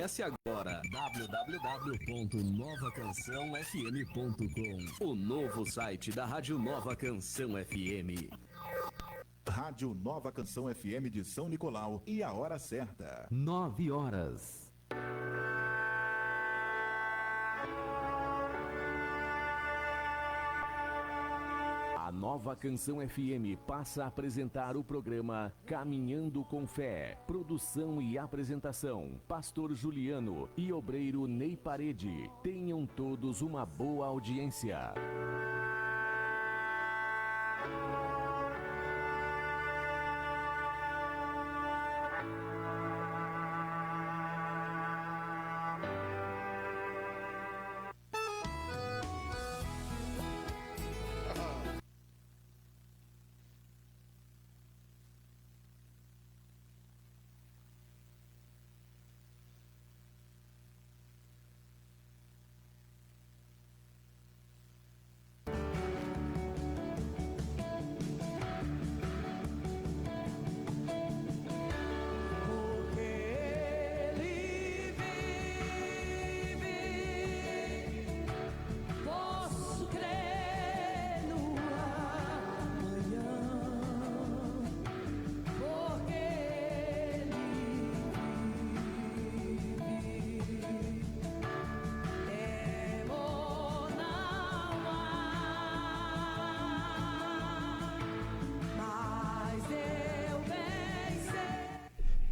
Acesse agora www.novacançãofm.com, o novo site da Rádio Nova Canção FM. Rádio Nova Canção FM de São Nicolau e a hora certa. 9 horas. A Nova Canção FM passa a apresentar o programa Caminhando com Fé. Produção e apresentação, Pastor Juliano e obreiro Ney Parede. Tenham todos uma boa audiência.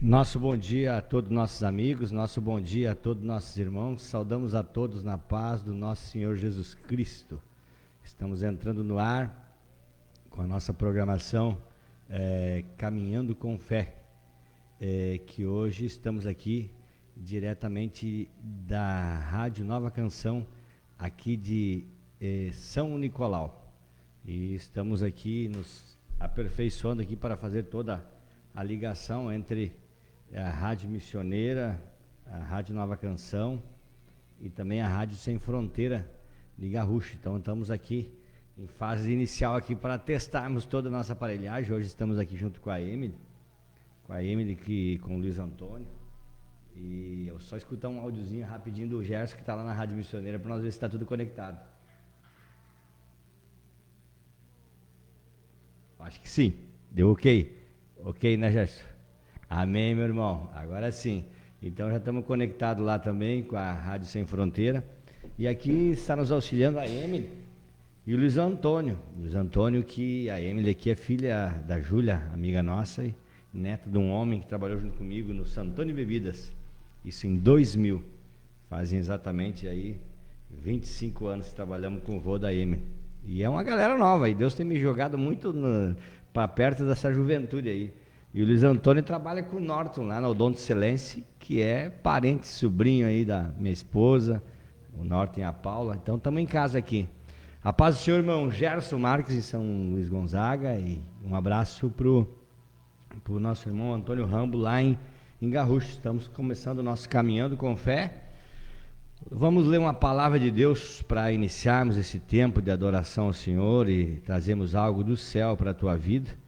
Nosso bom dia a todos nossos amigos, nosso bom dia a todos nossos irmãos, saudamos a todos na paz do nosso Senhor Jesus Cristo. Estamos entrando no ar com a nossa programação Caminhando com Fé, que hoje estamos aqui diretamente da Rádio Nova Canção, aqui de São Nicolau. E estamos aqui nos aperfeiçoando aqui para fazer toda a ligação entre a Rádio Missioneira, a Rádio Nova Canção e também a Rádio Sem Fronteira de Garrucho. Então estamos aqui em fase inicial aqui para testarmos toda a nossa aparelhagem. Hoje estamos aqui junto com a Emily com o Luiz Antônio. E eu só escutar um áudiozinho rapidinho do Gerson que está lá na Rádio Missioneira para nós ver se está tudo conectado. Acho que sim, deu ok. Ok, né, Gerson? Amém, meu irmão. Agora sim. Então já estamos conectados lá também com a Rádio Sem Fronteira. E aqui está nos auxiliando a Emily e o Luiz Antônio. Luiz Antônio, que a Emily aqui é filha da Júlia, amiga nossa, e neta de um homem que trabalhou junto comigo no Santônio Bebidas. Isso em 2000. Fazem exatamente aí 25 anos que trabalhamos com o vô da Emily. E é uma galera nova, e Deus tem me jogado muito para perto dessa juventude aí. E o Luiz Antônio trabalha com o Norton, lá na Odonto Excelência, que é parente, sobrinho aí da minha esposa, o Norton e a Paula. Então estamos em casa aqui. A paz do Senhor, irmão Gerson Marques, em São Luís Gonzaga, e um abraço pro nosso irmão Antônio Rambo, lá em Garrucho. Estamos começando o nosso Caminhando com Fé. Vamos ler uma palavra de Deus para iniciarmos esse tempo de adoração ao Senhor e trazermos algo do céu para a tua vida.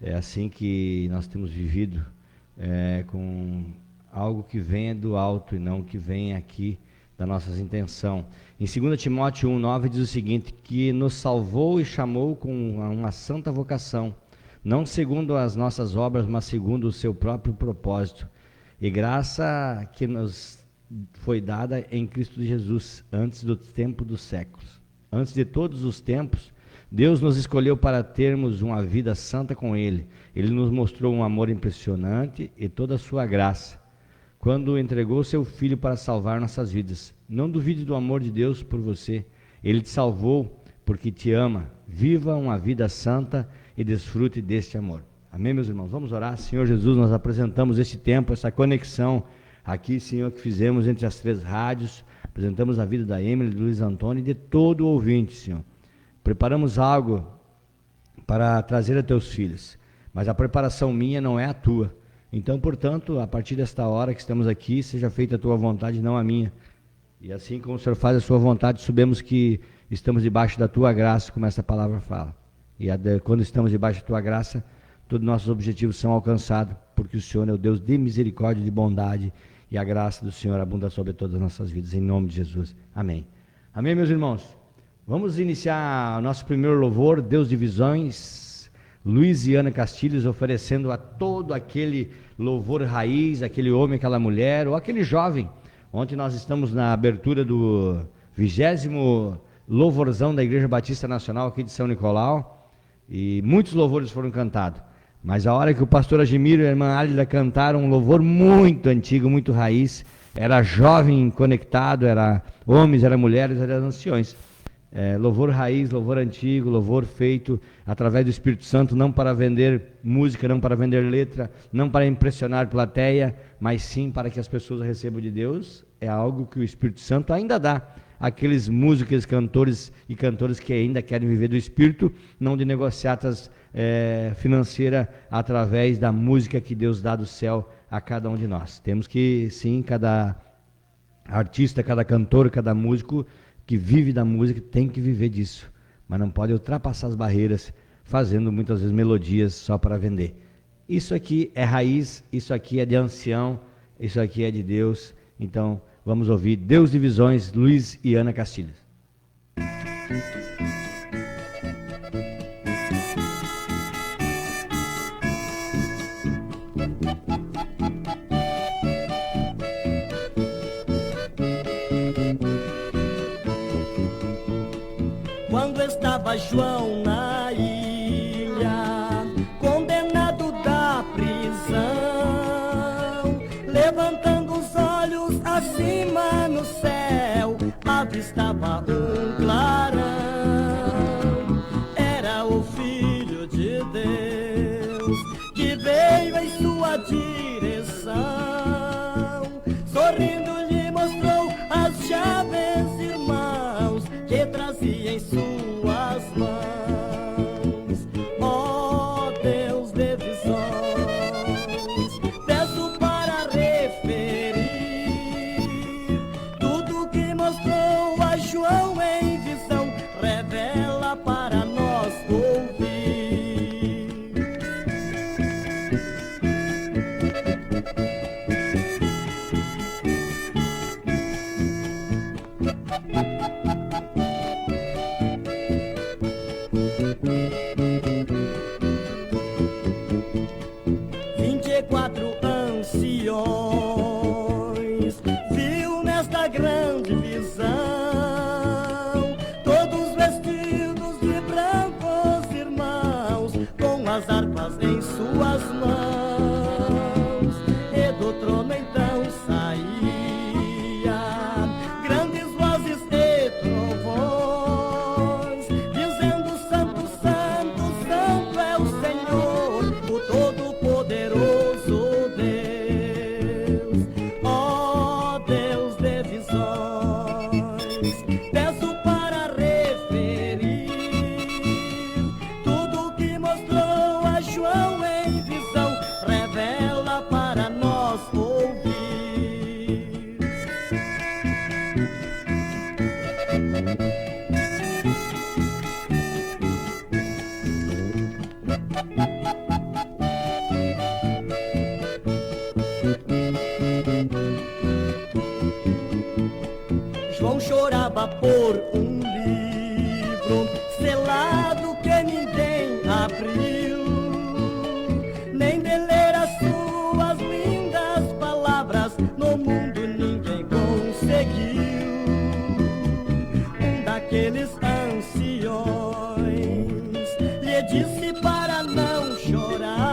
É assim que nós temos vivido, com algo que venha do alto e não que venha aqui da nossa intenção. Em 2 Timóteo 1,9 diz o seguinte: que nos salvou e chamou com uma santa vocação, não segundo as nossas obras, mas segundo o seu próprio propósito, e graça que nos foi dada em Cristo Jesus, antes do tempo dos séculos. Antes de todos os tempos, Deus nos escolheu para termos uma vida santa com Ele. Ele nos mostrou um amor impressionante e toda a sua graça, quando entregou seu Filho para salvar nossas vidas. Não duvide do amor de Deus por você. Ele te salvou porque te ama. Viva uma vida santa e desfrute deste amor. Amém, meus irmãos? Vamos orar. Senhor Jesus, nós apresentamos esse tempo, essa conexão aqui, Senhor, que fizemos entre as 3 rádios. Apresentamos a vida da Emily, do Luiz Antônio e de todo o ouvinte, Senhor. Preparamos algo para trazer a teus filhos, mas a preparação minha não é a tua. Então, portanto, a partir desta hora que estamos aqui, seja feita a tua vontade, não a minha. E assim como o Senhor faz a sua vontade, sabemos que estamos debaixo da tua graça, como essa palavra fala. E quando estamos debaixo da tua graça, todos os nossos objetivos são alcançados, porque o Senhor é o Deus de misericórdia e de bondade, e a graça do Senhor abunda sobre todas as nossas vidas, em nome de Jesus. Amém. Amém, meus irmãos? Vamos iniciar o nosso primeiro louvor, Deus de Visões, Luiz e Ana Castilhos, oferecendo a todo aquele louvor raiz, aquele homem, aquela mulher, ou aquele jovem. Ontem nós estamos na abertura do 20º louvorzão da Igreja Batista Nacional aqui de São Nicolau, e muitos louvores foram cantados. Mas a hora que o pastor Agimiro e a irmã Álida cantaram um louvor muito antigo, muito raiz, era jovem conectado, era homens, era mulheres, era anciões. Louvor raiz, louvor antigo, louvor feito através do Espírito Santo, não para vender música, não para vender letra, não para impressionar plateia, mas sim para que as pessoas recebam de Deus. É algo que o Espírito Santo ainda dá àqueles músicos, cantores e cantoras que ainda querem viver do Espírito, não de negociatas financeira, através da música que Deus dá do céu a cada um de nós. Temos que, sim, cada artista, cada cantor, cada músico que vive da música tem que viver disso, mas não pode ultrapassar as barreiras fazendo muitas vezes melodias só para vender. Isso aqui é raiz, isso aqui é de ancião, isso aqui é de Deus. Então vamos ouvir Deus de Visões, Luiz e Ana Castilhos. Quando estava João na ilha, condenado da prisão, levantando os olhos acima no céu, avistava um clarão. Era o Filho de Deus que veio em sua direção, sorrindo lhe mostrou as chaves, irmãos, que trazia em suas mãos. Ó Deus de visões, peço para referir tudo que mostrou a João em visão, revela para nós ouvir. Viu nesta grande visão, todos vestidos de brancos, irmãos, com as harpas em suas mãos, e do trono então saía grandes vozes e trovões, dizendo: Santo, Santo, Santo é o Senhor, o Todo-Poderoso Deus. Ó Deus de visões, peço para referir tudo que mostrou a João em visão, revela para nós ouvir. João chorava por um livro selado que ninguém abriu, nem de ler as suas lindas palavras no mundo ninguém conseguiu. Um daqueles anciões lhe disse para não chorar: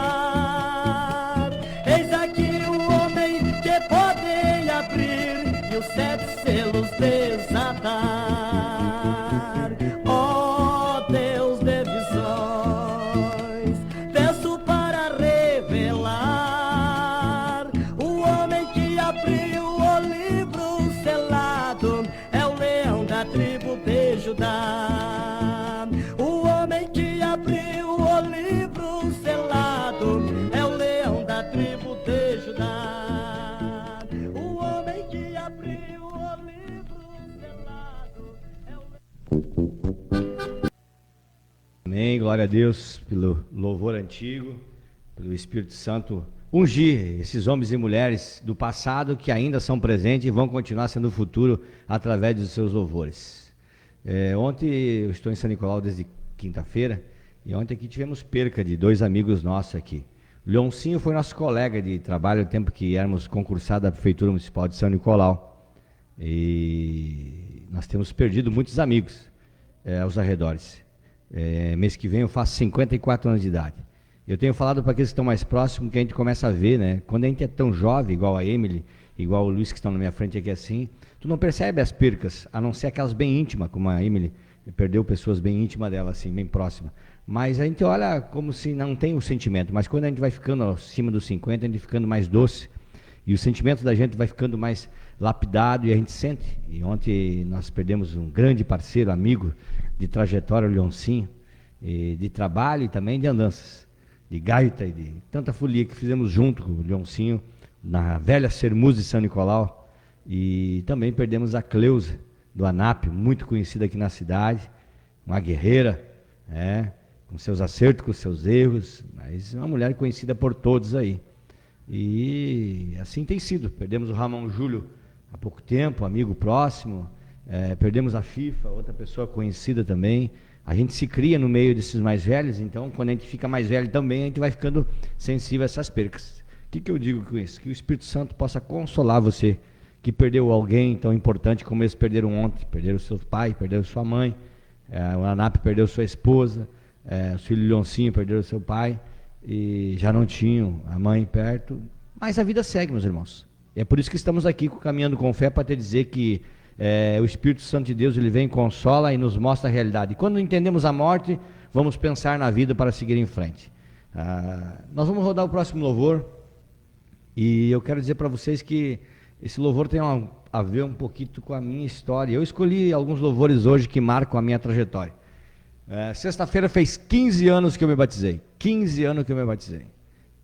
eis aqui o homem que pode abrir e os 7 selos desatar. Ó Deus de visões, peço para revelar o homem que abriu o livro selado, é o leão da tribo de Judá. O homem que abriu o livro selado, é o leão da tribo de Judá. O homem que abriu o livro selado, é o... Amém, glória a Deus pelo louvor antigo, pelo Espírito Santo ungir esses homens e mulheres do passado que ainda são presentes e vão continuar sendo o futuro através dos seus louvores. Ontem, eu estou em São Nicolau desde quinta-feira, e ontem aqui tivemos perca de 2 amigos nossos aqui. O Leoncinho foi nosso colega de trabalho no tempo que éramos concursados da Prefeitura Municipal de São Nicolau. E nós temos perdido muitos amigos aos arredores. Mês que vem eu faço 54 anos de idade. Eu tenho falado para aqueles que estão mais próximos, que a gente começa a ver, né? Quando a gente é tão jovem, igual a Emily, igual o Luiz que estão na minha frente aqui assim, tu não percebe as percas, a não ser aquelas bem íntimas, como a Emily perdeu pessoas bem íntimas dela, assim, bem próximas. Mas a gente olha como se não tem o sentimento, mas quando a gente vai ficando acima dos 50, a gente vai ficando mais doce, e o sentimento da gente vai ficando mais lapidado, e a gente sente. E ontem nós perdemos um grande parceiro, amigo de trajetória, o Leoncinho, de trabalho e também de andanças, de gaita e de tanta folia que fizemos junto com o Leoncinho, na velha Sermus de São Nicolau. E também perdemos a Cleusa, do ANAP, muito conhecida aqui na cidade, uma guerreira, com seus acertos, com seus erros, mas uma mulher conhecida por todos aí. E assim tem sido. Perdemos o Ramon Júlio há pouco tempo, amigo próximo, perdemos a FIFA, outra pessoa conhecida também. A gente se cria no meio desses mais velhos, então quando a gente fica mais velho também, a gente vai ficando sensível a essas percas. O que eu digo com isso? Que o Espírito Santo possa consolar você, que perdeu alguém tão importante como eles perderam ontem. Perderam seu pai, perderam sua mãe, o ANAP perdeu sua esposa, o filho Leoncinho perdeu seu pai, e já não tinham a mãe perto, mas a vida segue, meus irmãos. E é por isso que estamos aqui Caminhando com Fé, para te dizer que o Espírito Santo de Deus, ele vem, consola e nos mostra a realidade. E quando entendemos a morte, vamos pensar na vida para seguir em frente. Nós vamos rodar o próximo louvor, e eu quero dizer para vocês que esse louvor tem a ver um pouquinho com a minha história. Eu escolhi alguns louvores hoje que marcam a minha trajetória. Sexta-feira fez 15 anos que eu me batizei. 15 anos que eu me batizei.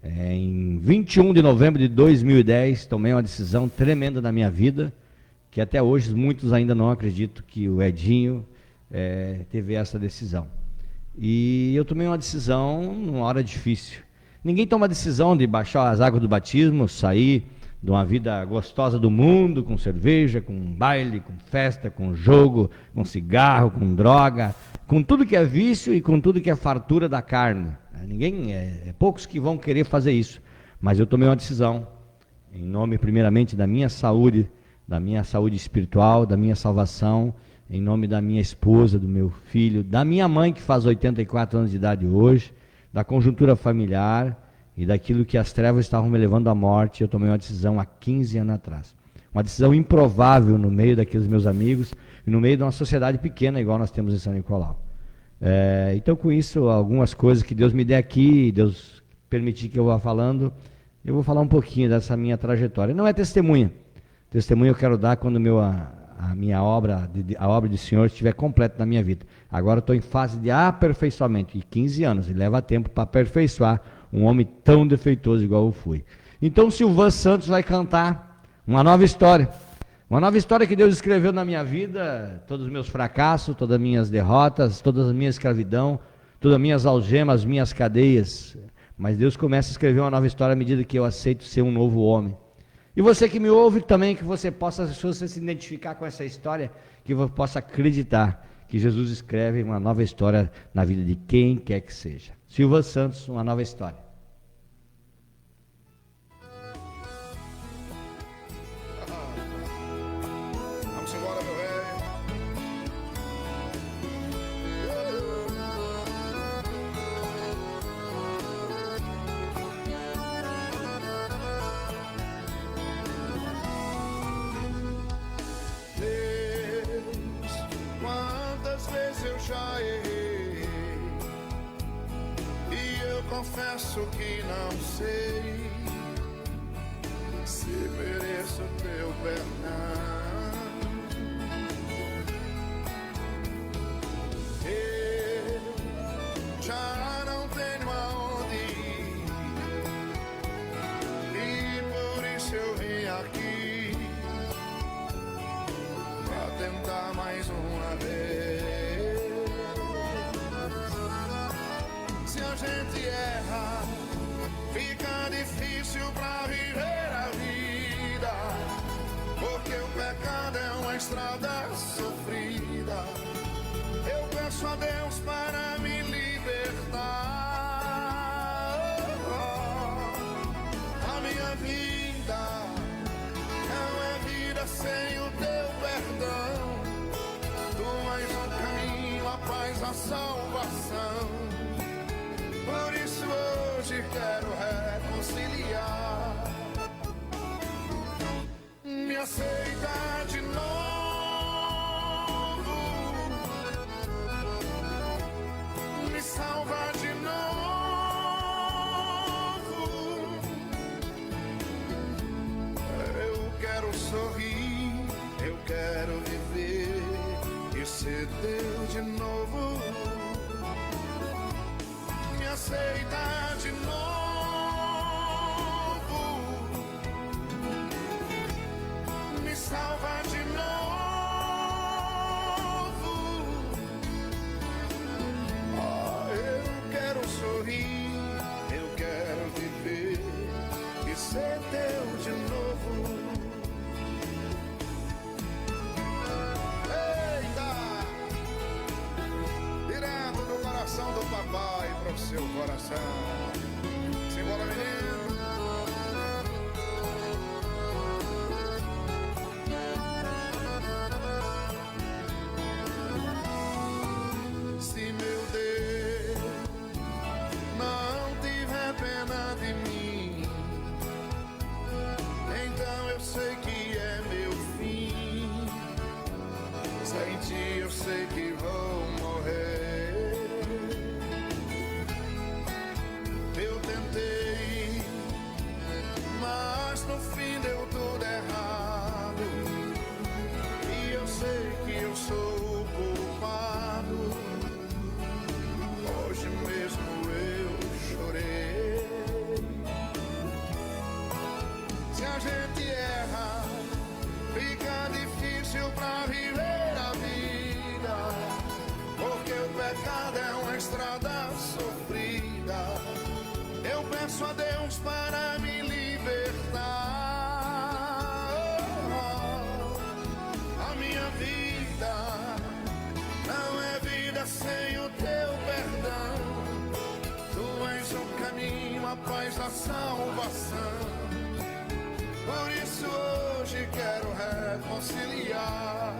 Em 21 de novembro de 2010, tomei uma decisão tremenda na minha vida, que até hoje muitos ainda não acreditam que o Edinho teve essa decisão. E eu tomei uma decisão numa hora difícil. Ninguém toma a decisão de baixar as águas do batismo, sair de uma vida gostosa do mundo, com cerveja, com baile, com festa, com jogo, com cigarro, com droga, com tudo que é vício e com tudo que é fartura da carne. Ninguém, poucos que vão querer fazer isso, mas eu tomei uma decisão, em nome primeiramente da minha saúde espiritual, da minha salvação, em nome da minha esposa, do meu filho, da minha mãe que faz 84 anos de idade hoje, da conjuntura familiar e daquilo que as trevas estavam me levando à morte. Eu tomei uma decisão há 15 anos atrás, uma decisão improvável no meio daqueles meus amigos e no meio de uma sociedade pequena igual nós temos em São Nicolau. Então com isso, algumas coisas que Deus me der aqui, Deus permitir que eu vá falando, eu vou falar um pouquinho dessa minha trajetória. Não é testemunha eu quero dar quando a minha obra, a obra do Senhor estiver completa na minha vida. Agora estou em fase de aperfeiçoamento, e 15 anos, e leva tempo para aperfeiçoar um homem tão defeituoso igual eu fui. Então o Silvan Santos vai cantar uma nova história que Deus escreveu na minha vida, todos os meus fracassos, todas as minhas derrotas, toda a minha escravidão, todas as minhas algemas, minhas cadeias, mas Deus começa a escrever uma nova história à medida que eu aceito ser um novo homem. E você que me ouve também, que você possa, se você se identificar com essa história, que você possa acreditar que Jesus escreve uma nova história na vida de quem quer que seja. Silvan Santos, uma nova história. Vamos embora, meu velho. Deus, quantas vezes eu já errei, e eu confesso que não sei se mereço teu perdão. Eu já não tenho aonde ir, e por isso eu vim aqui pra tentar mais uma vez. Se a gente erra, fica difícil difícil pra viver a vida, porque o pecado é uma estrada sofrida. Eu peço a Deus para me libertar. A minha vida não é vida sem o teu perdão. Tu és o caminho, a paz, a salvação. Por isso hoje quero reconciliar. Me aceita de novo, me salva de novo. Eu quero sorrir, eu quero viver e ser teu de novo. Me aceita de novo, me salva de novo. Eu quero sorrir, eu quero viver e ser teu de novo. Eita! Direto do coração do papai pro seu coração. Simbora, menino. Se meu Deus não tiver pena de mim, então eu sei que é meu fim. Sem ti eu sei que vou morrer. Eu tentei, mas no fim deu tudo errado. E eu sei que eu sou o culpado. Hoje mesmo eu chorei. Se a gente erra, fica difícil pra viver a vida, porque o pecado é uma estrada sofrida. Eu peço a Deus para me libertar. A minha vida não é vida sem o teu perdão. Tu és o caminho, a paz, a salvação. Por isso hoje quero reconciliar.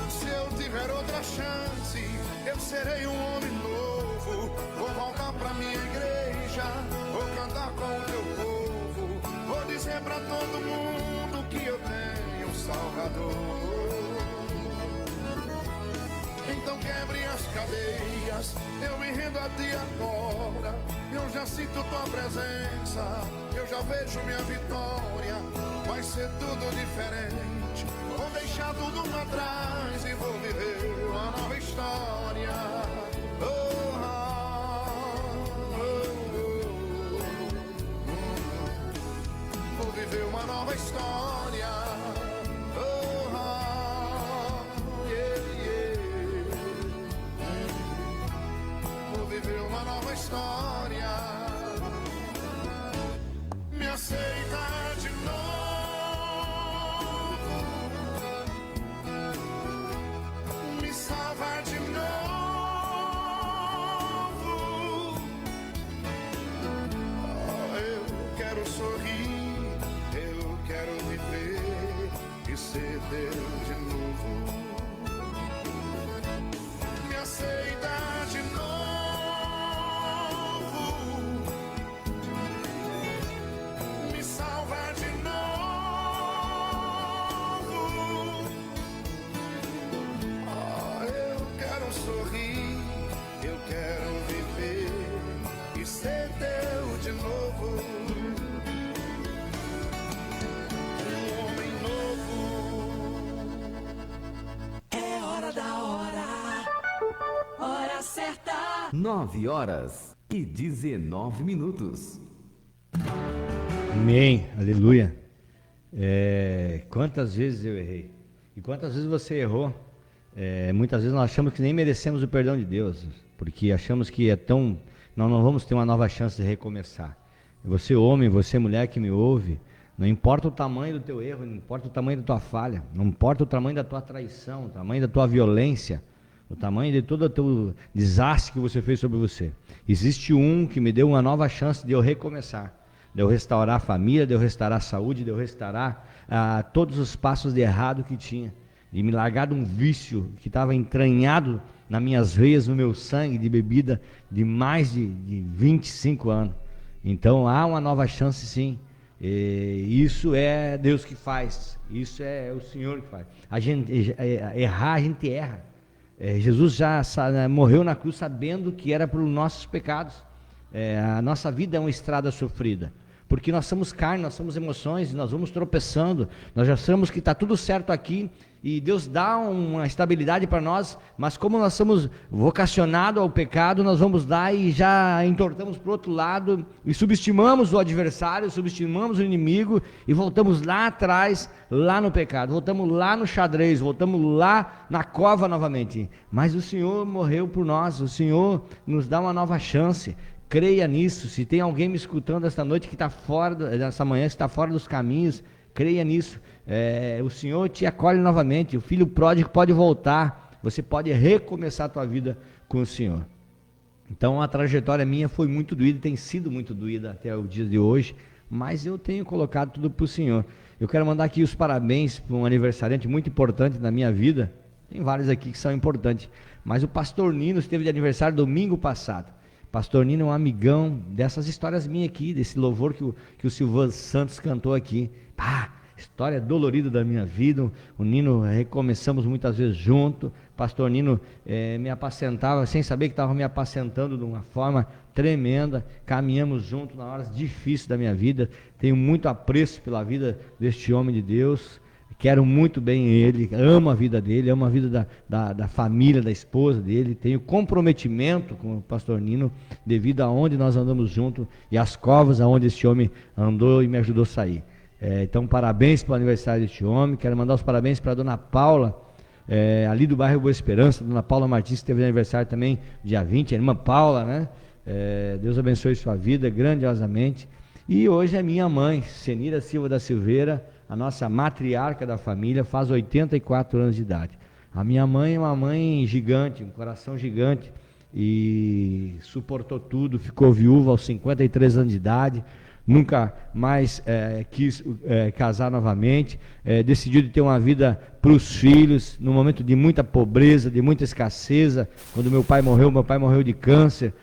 Se eu tiver outra chance, eu serei um homem novo. Vou voltar pra minha igreja, vou cantar com o teu povo. Vou dizer pra todo mundo que eu tenho um Salvador. Então quebre as cadeias, eu me rendo a ti agora. Eu já sinto tua presença, eu já vejo minha vitória. Vai ser tudo diferente, vou deixar tudo pra trás e vou viver uma nova história. Vou viver uma nova história. Vou viver uma nova história. Me aceita de novo, me salva de novo. Eu quero sorrir, eu quero viver e ser teu de novo. Me aceita de novo, me salva de novo. Eu quero sorrir, eu quero viver e ser teu de novo. Um homem novo. É hora da hora, hora certa. 9h19. Amém, aleluia. Quantas vezes eu errei? E quantas vezes você errou? Muitas vezes nós achamos que nem merecemos o perdão de Deus, porque achamos que é tão nós não vamos ter uma nova chance de recomeçar. Você homem, você mulher que me ouve, não importa o tamanho do teu erro, não importa o tamanho da tua falha, não importa o tamanho da tua traição, o tamanho da tua violência, o tamanho de todo o teu desastre que você fez sobre você. Existe um que me deu uma nova chance de eu recomeçar, de eu restaurar a família, de eu restaurar a saúde, de eu restaurar todos os passos de errado que tinha, de me largar de um vício que estava entranhado nas minhas veias, no meu sangue, de bebida de mais de 25 anos. Então há uma nova chance, sim. Isso é Deus que faz, isso é o Senhor que faz. A gente errar, a gente erra. Jesus já morreu na cruz sabendo que era por nossos pecados. A nossa vida é uma estrada sofrida, porque nós somos carne, nós somos emoções, nós vamos tropeçando, nós já sabemos que está tudo certo aqui, e Deus dá uma estabilidade para nós, mas como nós somos vocacionados ao pecado, nós vamos lá e já entortamos para o outro lado, e subestimamos o adversário, subestimamos o inimigo, e voltamos lá atrás, lá no pecado, voltamos lá no xadrez, voltamos lá na cova novamente. Mas o Senhor morreu por nós, o Senhor nos dá uma nova chance. Creia nisso. Se tem alguém me escutando esta noite que está fora, essa manhã que está fora dos caminhos, creia nisso. O Senhor te acolhe novamente. O filho pródigo pode voltar. Você pode recomeçar a tua vida com o Senhor. Então a trajetória minha foi muito doída, tem sido muito doída até o dia de hoje, mas eu tenho colocado tudo para o Senhor. Eu quero mandar aqui os parabéns para um aniversariante muito importante na minha vida. Tem vários aqui que são importantes, mas o pastor Nino esteve de aniversário domingo passado. Pastor Nino é um amigão dessas histórias minhas aqui, desse louvor que o Silvano Santos cantou aqui. História dolorida da minha vida. O Nino, recomeçamos muitas vezes junto. Pastor Nino me apacentava, sem saber que estava me apacentando de uma forma tremenda. Caminhamos juntos nas horas difíceis da minha vida. Tenho muito apreço pela vida deste homem de Deus. Quero muito bem ele, amo a vida dele, amo a vida da família, da esposa dele, tenho comprometimento com o pastor Nino, devido a onde nós andamos juntos e as covas aonde esse homem andou e me ajudou a sair. Então, parabéns para o aniversário deste homem. Quero mandar os parabéns para a dona Paula, ali do bairro Boa Esperança, dona Paula Martins, que teve aniversário também, dia 20, a irmã Paula, né? Deus abençoe sua vida grandiosamente. E hoje é minha mãe, Senira Silva da Silveira, a nossa matriarca da família, faz 84 anos de idade. A minha mãe é uma mãe gigante, um coração gigante, e suportou tudo, ficou viúva aos 53 anos de idade, nunca mais quis casar novamente, decidiu de ter uma vida para os filhos, num momento de muita pobreza, de muita escassez. Quando meu pai morreu de câncer,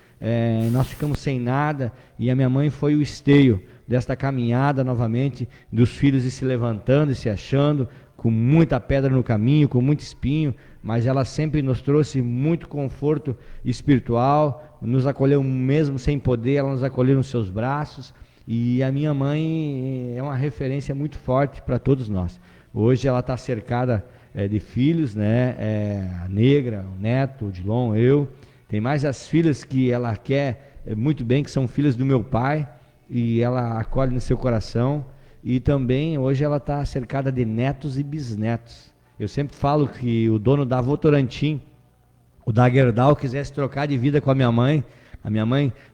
nós ficamos sem nada, e a minha mãe foi o esteio desta caminhada novamente, dos filhos se levantando e se achando, com muita pedra no caminho, com muito espinho, mas ela sempre nos trouxe muito conforto espiritual, nos acolheu mesmo sem poder, ela nos acolheu nos seus braços, e a minha mãe é uma referência muito forte para todos nós. Hoje ela está cercada de filhos, né? A Negra, o Neto, o Dilon, eu, tem mais as filhas que ela quer muito bem, que são filhas do meu pai, e ela acolhe no seu coração, e também hoje ela está cercada de netos e bisnetos. Eu sempre falo que o dono da Votorantim, o Daguerdal, quisesse trocar de vida com a minha mãe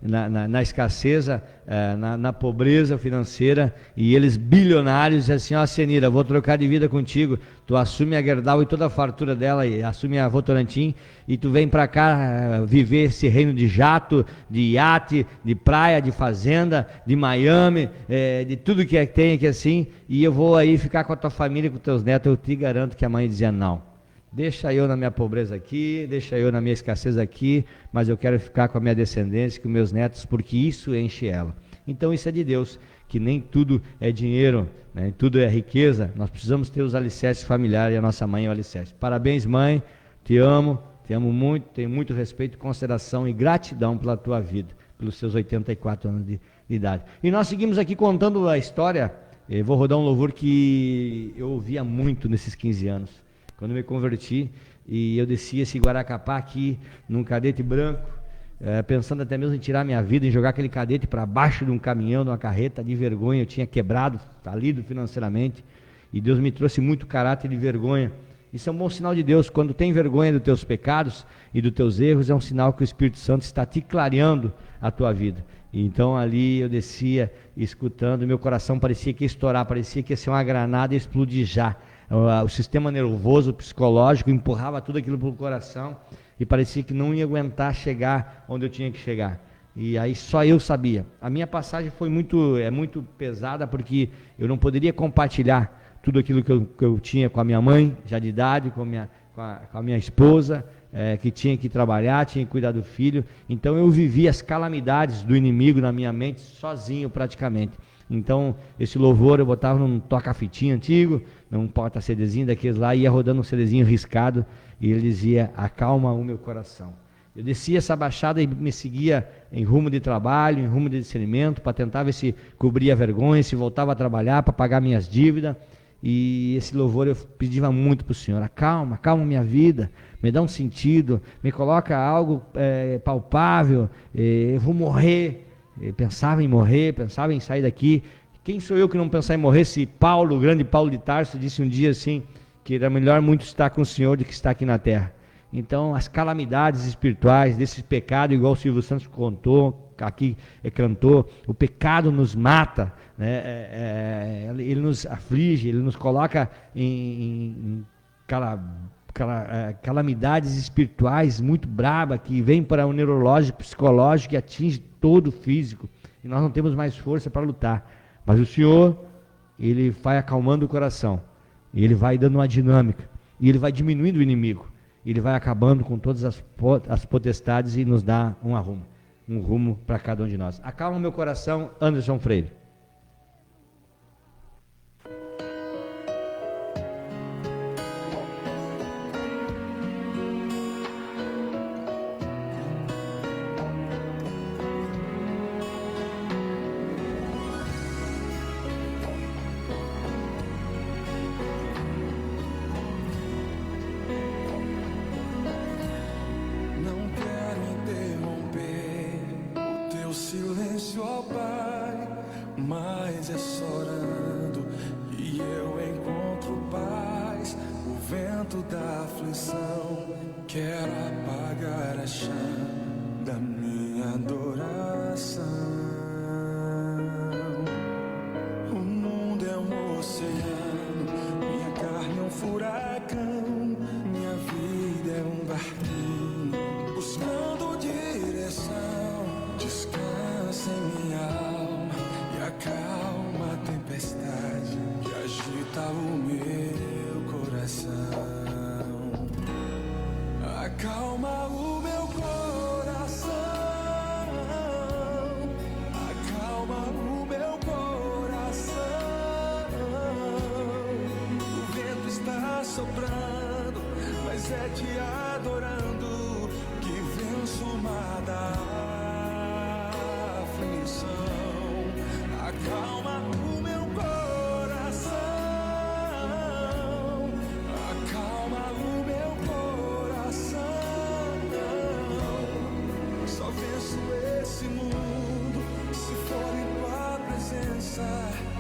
na escassez, na pobreza financeira, e eles bilionários, assim: ó, Senira, vou trocar de vida contigo, tu assume a Gerdau e toda a fartura dela, e assume a Votorantim, e tu vem para cá viver esse reino de jato, de iate, de praia, de fazenda, de Miami, de tudo que tem aqui assim, e eu vou aí ficar com a tua família, com teus netos. Eu te garanto que a mãe dizia: não, deixa eu na minha pobreza aqui, deixa eu na minha escassez aqui, mas eu quero ficar com a minha descendência, com meus netos, porque isso enche ela. Então isso é de Deus, que nem tudo é dinheiro, né? Tudo é riqueza. Nós precisamos ter os alicerces familiares, e a nossa mãe é o alicerce. Parabéns, mãe, te amo muito, tenho muito respeito, consideração e gratidão pela tua vida, pelos seus 84 anos de idade. E nós seguimos aqui contando a história. Eu vou rodar um louvor que eu ouvia muito nesses 15 anos. Quando eu me converti, e eu descia esse Guaracapá aqui, num cadete branco, pensando até mesmo em tirar minha vida, em jogar aquele cadete para baixo de um caminhão, de uma carreta, de vergonha. Eu tinha quebrado, falido financeiramente, e Deus me trouxe muito caráter de vergonha, Isso é um bom sinal de Deus. Quando tem vergonha dos teus pecados e dos teus erros, é um sinal que o Espírito Santo está te clareando a tua vida. Então ali eu descia escutando, meu coração parecia que ia estourar, parecia que ia ser uma granada e explodir já. O sistema nervoso, psicológico, empurrava tudo aquilo para o coração e parecia que não ia aguentar chegar onde eu tinha que chegar. E aí só eu sabia. A minha passagem foi muito pesada, porque eu não poderia compartilhar tudo aquilo que eu tinha com a minha mãe, já de idade, com a minha esposa, que tinha que trabalhar, tinha que cuidar do filho. Então eu vivi as calamidades do inimigo na minha mente sozinho praticamente. Então esse louvor eu botava num toca-fitinha antigo, num porta-CDzinho daqueles lá, ia rodando um CDzinho riscado, e ele dizia: acalma o meu coração. Eu descia essa baixada e me seguia em rumo de trabalho, em rumo de discernimento, para tentar ver se cobria a vergonha, se voltava a trabalhar para pagar minhas dívidas. E esse louvor eu pedia muito para o Senhor: acalma minha vida, me dá um sentido, me coloca algo palpável, eu vou morrer. Eu pensava em morrer, pensava em sair daqui. Quem sou eu que não pensar em morrer? Se Paulo, o grande Paulo de Tarso, disse um dia assim, que era melhor muito estar com o Senhor do que estar aqui na terra. Então as calamidades espirituais desse pecado, igual o Silvio Santos contou, aqui cantou, o pecado nos mata, né? Ele nos aflige, ele nos coloca em calamidades espirituais muito braba, que vem para o neurológico, psicológico, e atinge todo o físico, e nós não temos mais força para lutar. Mas o Senhor, ele vai acalmando o coração, e ele vai dando uma dinâmica, e ele vai diminuindo o inimigo, e ele vai acabando com todas as potestades e nos dá um rumo para cada um de nós. Acalma o meu coração, Anderson Freire.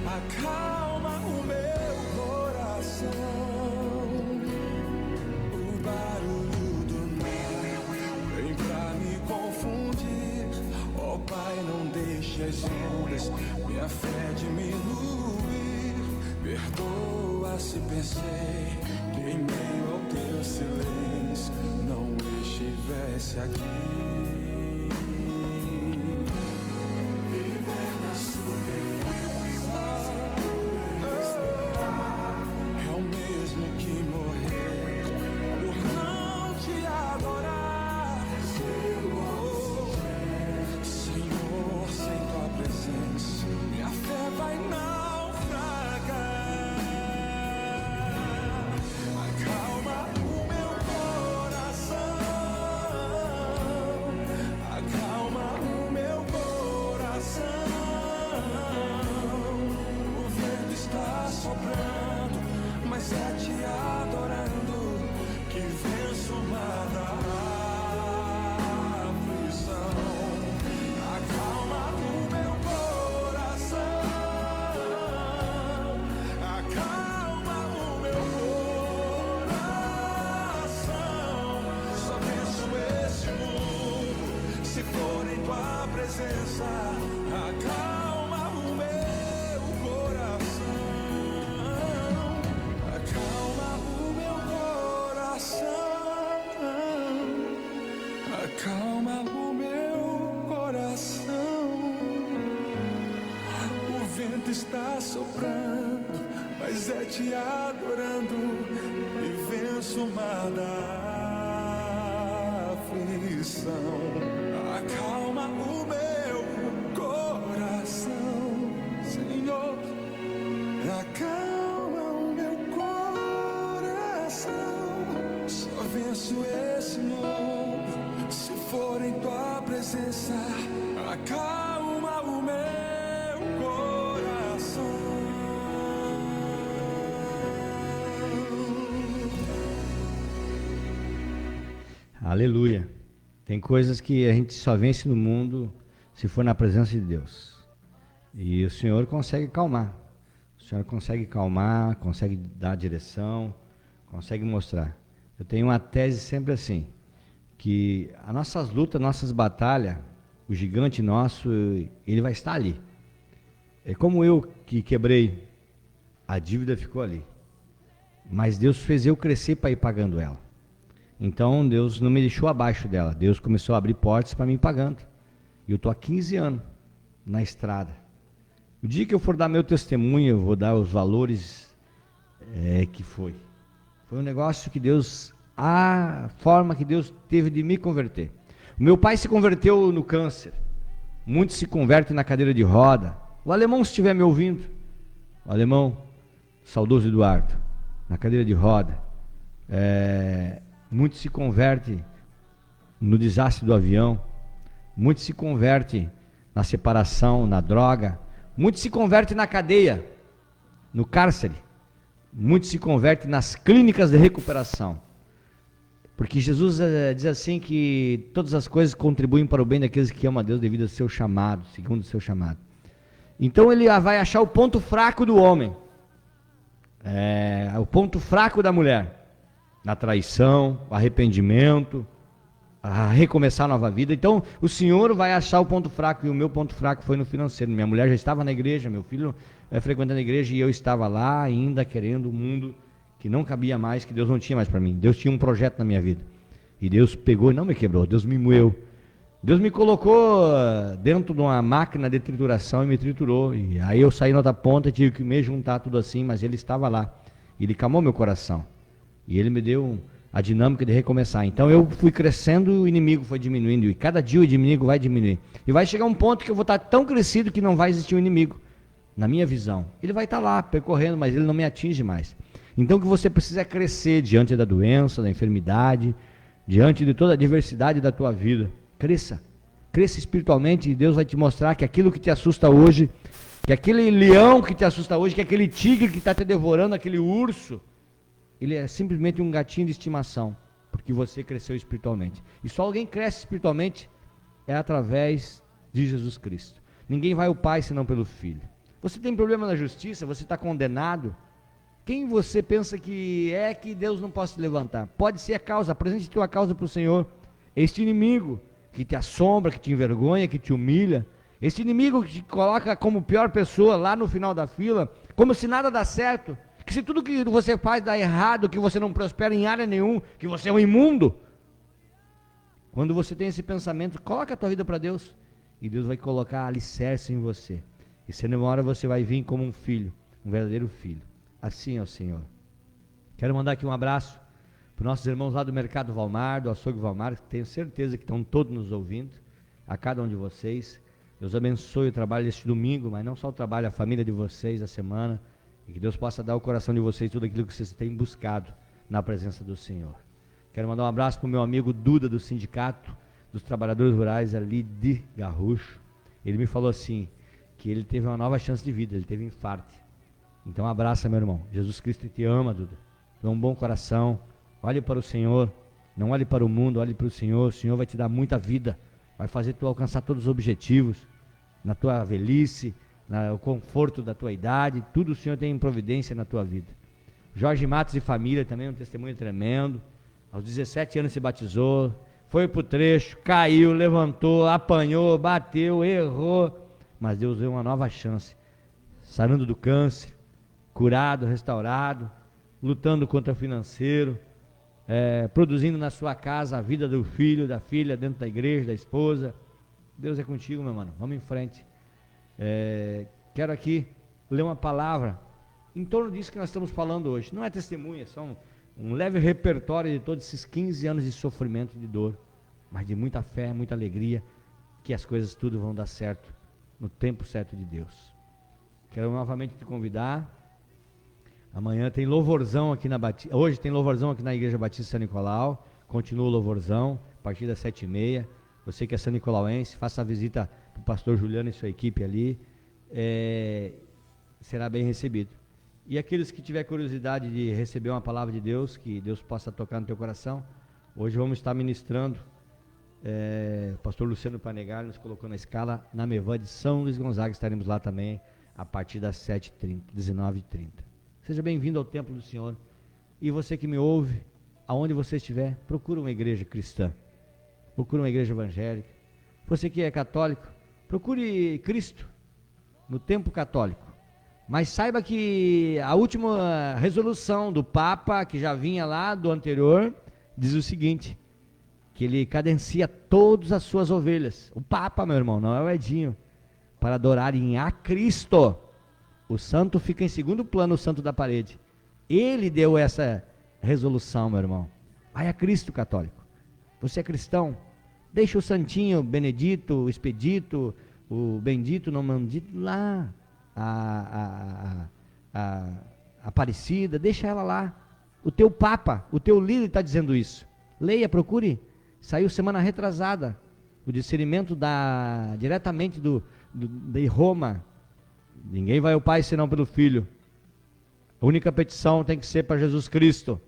Acalma o meu coração. O barulho do mar vem pra me confundir. Ó Pai, não deixe as ondas minha fé diminuir. Perdoa se pensei que em meio ao teu silêncio não estivesse aqui. presença acalma o meu coração, acalma o meu coração, acalma o meu coração. O vento está soprando, mas é te adorando e venço o mar da aflição. Acalma o meu coração, Senhor. Acalma o meu coração. Só venço esse mundo se for em tua presença. Acalma o meu coração. Aleluia. Tem coisas que a gente só vence no mundo se for na presença de Deus. E o Senhor consegue calmar. O Senhor consegue calmar, consegue dar direção, consegue mostrar. Eu tenho uma tese sempre assim, que as nossas lutas, nossas batalhas, o gigante nosso, ele vai estar ali. É como eu que quebrei, a dívida ficou ali. Mas Deus fez eu crescer para ir pagando ela. Então Deus não me deixou abaixo dela. Deus começou a abrir portas para mim pagando. E eu estou há 15 anos na estrada. O dia que eu for dar meu testemunho, eu vou dar os valores que foi. Foi um negócio que Deus, a forma que Deus teve de me converter. O meu pai se converteu no câncer. Muitos se convertem na cadeira de roda. O alemão, se estiver me ouvindo, o alemão, saudoso Eduardo, na cadeira de roda. Muitos se convertem no desastre do avião. Muitos se convertem na separação, na droga. Muitos se convertem na cadeia, no cárcere. Muitos se convertem nas clínicas de recuperação. Porque Jesus diz assim que todas as coisas contribuem para o bem daqueles que amam a Deus devido ao seu chamado, segundo o seu chamado. Então ele vai achar o ponto fraco do homem, o ponto fraco da mulher, na traição, arrependimento, a recomeçar a nova vida. Então o Senhor vai achar o ponto fraco, e o meu ponto fraco foi no financeiro. Minha mulher já estava na igreja, meu filho frequentando a igreja, e eu estava lá ainda querendo o mundo que não cabia mais, que Deus não tinha mais para mim. Deus tinha um projeto na minha vida, e Deus pegou e não me quebrou, Deus me moeu. Deus me colocou dentro de uma máquina de trituração e me triturou, e aí eu saí na outra ponta, tive que me juntar tudo assim, mas ele estava lá, ele calmou meu coração, e ele me deu a dinâmica de recomeçar. Então eu fui crescendo e o inimigo foi diminuindo, e cada dia o inimigo vai diminuir, e vai chegar um ponto que eu vou estar tão crescido que não vai existir um inimigo, na minha visão. Ele vai estar lá percorrendo, mas ele não me atinge mais. Então o que você precisa é crescer diante da doença, da enfermidade, diante de toda a diversidade da tua vida. Cresça espiritualmente, e Deus vai te mostrar que aquilo que te assusta hoje, que aquele leão que te assusta hoje, que aquele tigre que está te devorando, aquele urso, ele é simplesmente um gatinho de estimação, porque você cresceu espiritualmente. E só alguém cresce espiritualmente é através de Jesus Cristo. Ninguém vai ao Pai senão pelo Filho. Você tem problema na justiça, você está condenado. Quem você pensa que Deus não possa te levantar? Pode ser a causa, apresente tua causa para o Senhor. Este inimigo que te assombra, que te envergonha, que te humilha, este inimigo que te coloca como pior pessoa lá no final da fila, como se nada dá certo, que se tudo que você faz dá errado, que você não prospera em área nenhuma, que você é um imundo. Quando você tem esse pensamento, coloca a tua vida para Deus, e Deus vai colocar alicerce em você, e se numa hora você vai vir como um filho, um verdadeiro filho. Assim é o Senhor. Quero mandar aqui um abraço para os nossos irmãos lá do Mercado Valmar, do Açougue Valmar, que tenho certeza que estão todos nos ouvindo, a cada um de vocês. Deus abençoe o trabalho deste domingo, mas não só o trabalho, a família de vocês, a semana, e que Deus possa dar ao coração de vocês tudo aquilo que vocês têm buscado na presença do Senhor. Quero mandar um abraço para o meu amigo Duda, do Sindicato dos Trabalhadores Rurais ali de Garrucho. Ele me falou assim, que ele teve uma nova chance de vida, ele teve infarto. Então abraça, meu irmão. Jesus Cristo te ama, Duda. Dê um bom coração. Olhe para o Senhor. Não olhe para o mundo, olhe para o Senhor. O Senhor vai te dar muita vida. Vai fazer tu alcançar todos os objetivos. Na tua velhice, no conforto da tua idade. Tudo o Senhor tem em providência na tua vida. Jorge Matos e família também, um testemunho tremendo. Aos 17 anos se batizou. foi pro trecho, caiu, levantou, apanhou, bateu, errou, mas Deus deu uma nova chance, sarando do câncer, curado, restaurado, lutando contra o financeiro, produzindo na sua casa a vida do filho, da filha, dentro da igreja, da esposa. Deus é contigo, meu mano, vamos em frente. Quero aqui ler uma palavra em torno disso que nós estamos falando hoje. Não é testemunha, é só um leve repertório de todos esses 15 anos de sofrimento, de dor, mas de muita fé, muita alegria, que as coisas tudo vão dar certo, no tempo certo de Deus. Quero novamente te convidar. Amanhã tem louvorzão aqui hoje tem louvorzão aqui na Igreja Batista São Nicolau. Continua o louvorzão, a partir das 7h30. Você que é São Nicolauense, faça a visita para o pastor Juliano e sua equipe ali. Será bem recebido. E aqueles que tiver curiosidade de receber uma palavra de Deus, que Deus possa tocar no teu coração, hoje vamos estar ministrando. O pastor Luciano Panegali nos colocou na escala na Mevã de São Luís Gonzaga. Estaremos lá também a partir das 7h30, 19h30. Seja bem-vindo ao templo do Senhor. E você que me ouve, aonde você estiver, procura uma igreja cristã, procura uma igreja evangélica. Você que é católico, procure Cristo no templo católico. Mas saiba que a última resolução do Papa, que já vinha lá do anterior, diz o seguinte, que ele cadencia todas as suas ovelhas. O Papa, meu irmão, não é o Edinho, para adorarem a Cristo. O santo fica em segundo plano, o santo da parede. Ele deu essa resolução, meu irmão. Vai a Cristo, católico. Você é cristão? Deixa o santinho, Benedito, o Expedito, o Bendito, não Mandito lá. A Aparecida, deixa ela lá. O teu Papa, o teu líder está dizendo isso. Leia, procure. Saiu semana retrasada o discernimento diretamente de Roma. Ninguém vai ao Pai senão pelo Filho. A única petição tem que ser para Jesus Cristo.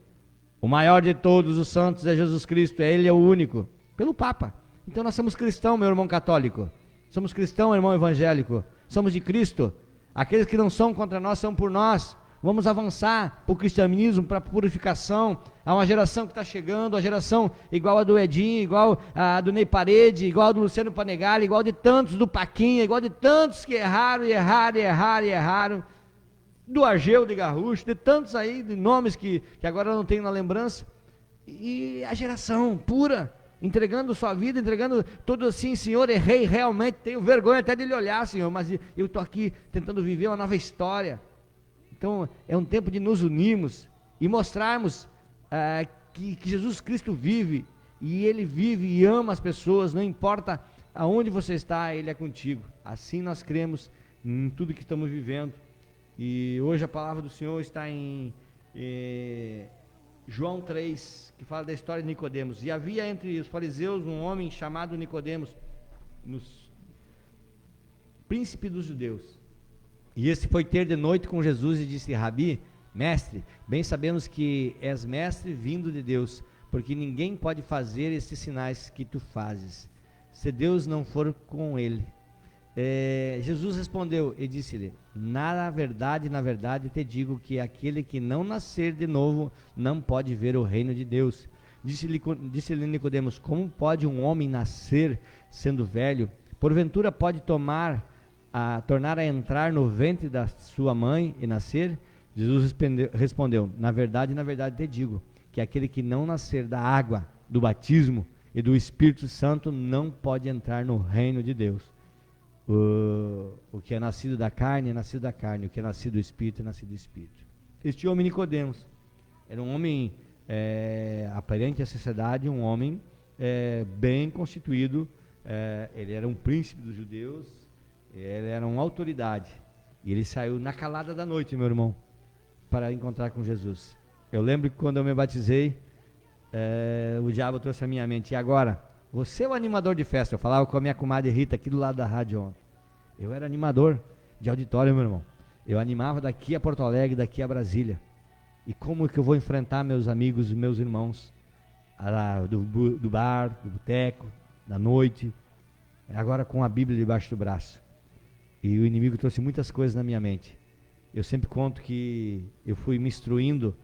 O maior de todos os santos é Jesus Cristo, Ele é o único. Pelo Papa. Então nós somos cristãos, meu irmão católico. Somos cristãos, irmão evangélico. Somos de Cristo. Aqueles que não são contra nós são por nós. Vamos avançar para o cristianismo, para a purificação. Há uma geração que está chegando, a geração igual a do Edinho, igual a do Ney Parede, igual a do Luciano Panegali, igual de tantos do Paquinha, igual de tantos que erraram. Do Argeu de Garrucho, de tantos aí, de nomes que agora não tenho na lembrança. E a geração pura, entregando sua vida, entregando tudo assim, Senhor, errei realmente, tenho vergonha até de lhe olhar, Senhor, mas eu estou aqui tentando viver uma nova história. Então é um tempo de nos unirmos e mostrarmos que Jesus Cristo vive, e Ele vive e ama as pessoas, não importa aonde você está, Ele é contigo. Assim nós cremos em tudo que estamos vivendo. E hoje a palavra do Senhor está em João 3, que fala da história de Nicodemos. E havia entre os fariseus um homem chamado Nicodemos, príncipe dos judeus. E esse foi ter de noite com Jesus e disse: Rabi, mestre, bem sabemos que és mestre vindo de Deus, porque ninguém pode fazer esses sinais que tu fazes, se Deus não for com ele. Jesus respondeu e disse-lhe: na verdade, te digo que aquele que não nascer de novo não pode ver o reino de Deus. Disse-lhe Nicodemos: como pode um homem nascer sendo velho? Porventura pode tornar a entrar no ventre da sua mãe e nascer? Jesus respondeu: na verdade te digo que aquele que não nascer da água, do batismo e do Espírito Santo não pode entrar no reino de Deus. O que é nascido da carne é nascido da carne, o que é nascido do Espírito é nascido do Espírito. Este homem Nicodemos era um homem aparente à sociedade, um homem bem constituído, ele era um príncipe dos judeus, ele era uma autoridade, e ele saiu na calada da noite, meu irmão, para encontrar com Jesus. Eu lembro que quando eu me batizei, o diabo trouxe à minha mente: e agora? Você é o animador de festa. Eu falava com a minha comadre Rita aqui do lado da rádio ontem. Eu era animador de auditório, meu irmão. Eu animava daqui a Porto Alegre, daqui a Brasília. E como que eu vou enfrentar meus amigos, meus irmãos do bar, do boteco, da noite, agora com a Bíblia debaixo do braço? E o inimigo trouxe muitas coisas na minha mente. Eu sempre conto que eu fui me instruindo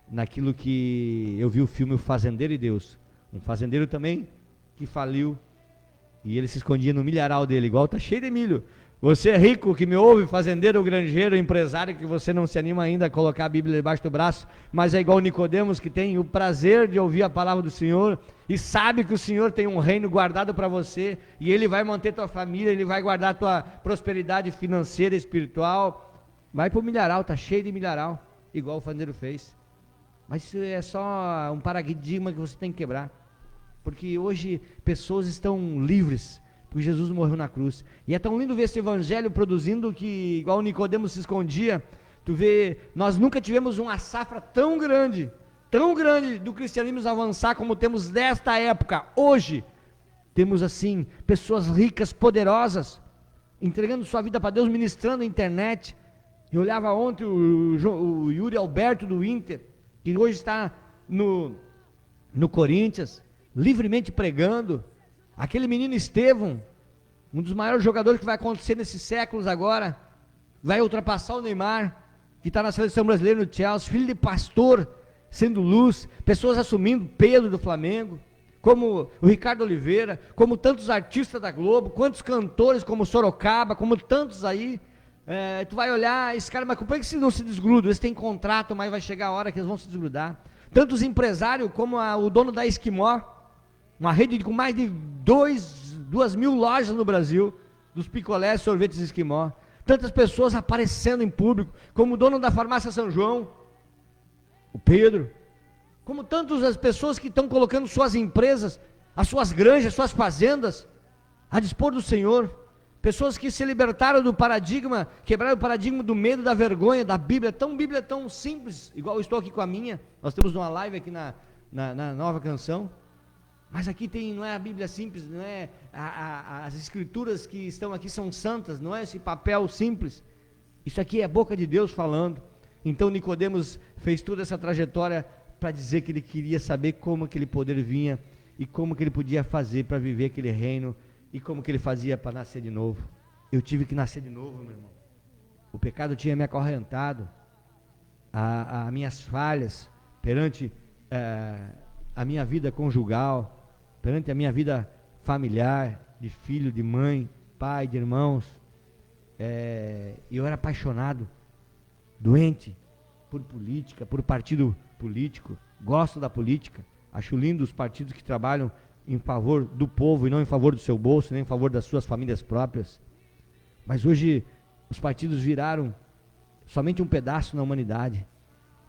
naquilo que eu vi o filme O Fazendeiro e Deus. Um fazendeiro também que faliu. E ele se escondia no milharal dele, igual tá cheio de milho. Você é rico que me ouve, fazendeiro, granjeiro, empresário, que você não se anima ainda a colocar a Bíblia debaixo do braço, mas é igual Nicodemos, que tem o prazer de ouvir a palavra do Senhor e sabe que o Senhor tem um reino guardado para você e Ele vai manter tua família, Ele vai guardar tua prosperidade financeira e espiritual. Vai para o milharal, tá cheio de milharal, igual o fazendeiro fez. Mas isso é só um paradigma que você tem que quebrar, porque hoje pessoas estão livres, porque Jesus morreu na cruz, e é tão lindo ver esse evangelho produzindo que, igual Nicodemos se escondia, tu vê, nós nunca tivemos uma safra tão grande do cristianismo avançar como temos nesta época. Hoje, temos assim, pessoas ricas, poderosas, entregando sua vida para Deus, ministrando na internet. Eu olhava ontem o Yuri Alberto do Inter, que hoje está no Corinthians, livremente pregando. Aquele menino Estevão, um dos maiores jogadores que vai acontecer nesses séculos agora, vai ultrapassar o Neymar, que está na seleção brasileira no Chelsea, filho de pastor, sendo luz, pessoas assumindo, Pedro do Flamengo, como o Ricardo Oliveira, como tantos artistas da Globo, quantos cantores como Sorocaba, como tantos aí. Tu vai olhar, esse cara, mas como é que eles não se desgrudam? Eles têm contrato, mas vai chegar a hora que eles vão se desgrudar. Tantos empresários como o dono da Esquimó, uma rede com mais de 2.000 lojas no Brasil, dos picolés, sorvetes Esquimó. Tantas pessoas aparecendo em público, como o dono da farmácia São João, o Pedro, como tantas as pessoas que estão colocando suas empresas, as suas granjas, suas fazendas, a dispor do Senhor. Pessoas que se libertaram do paradigma, quebraram o paradigma do medo, da vergonha, da Bíblia tão simples, igual eu estou aqui com a minha. Nós temos uma live aqui na Nova Canção, mas aqui não é a Bíblia simples, não é as escrituras que estão aqui são santas, não é esse papel simples. Isso aqui é a boca de Deus falando. Então Nicodemos fez toda essa trajetória para dizer que ele queria saber como aquele poder vinha e como que ele podia fazer para viver aquele reino. E como que ele fazia para nascer de novo? Eu tive que nascer de novo, meu irmão. O pecado tinha me acorrentado, as minhas falhas perante a minha vida conjugal, perante a minha vida familiar, de filho, de mãe, pai, de irmãos. Eu era apaixonado, doente por política, por partido político. Gosto da política, acho lindo os partidos que trabalham em favor do povo e não em favor do seu bolso, nem em favor das suas famílias próprias. Mas hoje os partidos viraram somente um pedaço na humanidade,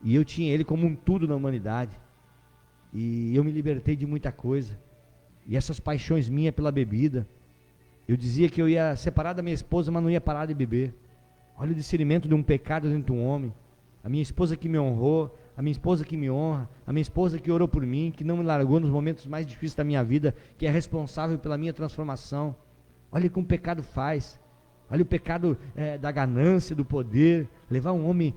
e eu tinha ele como um tudo na humanidade, e eu me libertei de muita coisa, e essas paixões minhas pela bebida, eu dizia que eu ia separar da minha esposa, mas não ia parar de beber. Olha o discernimento de um pecado dentro de um homem. A minha esposa que me honrou, a minha esposa que me honra, a minha esposa que orou por mim, que não me largou nos momentos mais difíceis da minha vida, que é responsável pela minha transformação. Olha o que um pecado faz. Olha o pecado da ganância, do poder, levar um homem